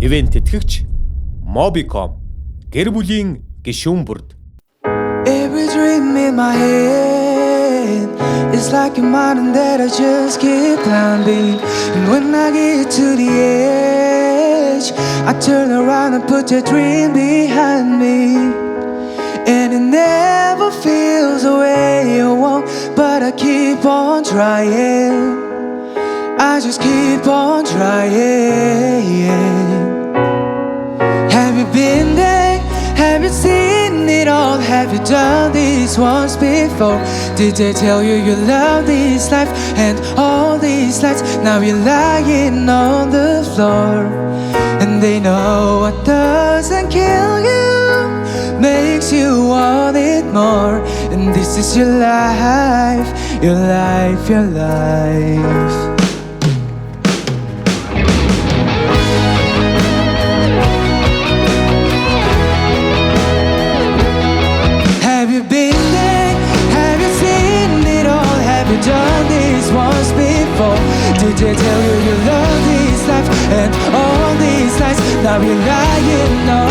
ивент тэтгэгч Mobicom гэр бүлийн гишүүн бүрд Every dream in my head is like a mountain that I just keep climbing. And when I get to the edge, I turn around and put the dream behind me. And it never feels the way you want, but I keep on trying. I just keep on trying. Have you been there? Have you seen it all? Have you done this once before? Did they tell you you love this life and all these lights? Now you're lying on the floor, and they know what doesn't kill you makes you want it more. And this is your life, your life, your life. Done this once before. Did they tell you you love this life and all these lights? Now you're lying on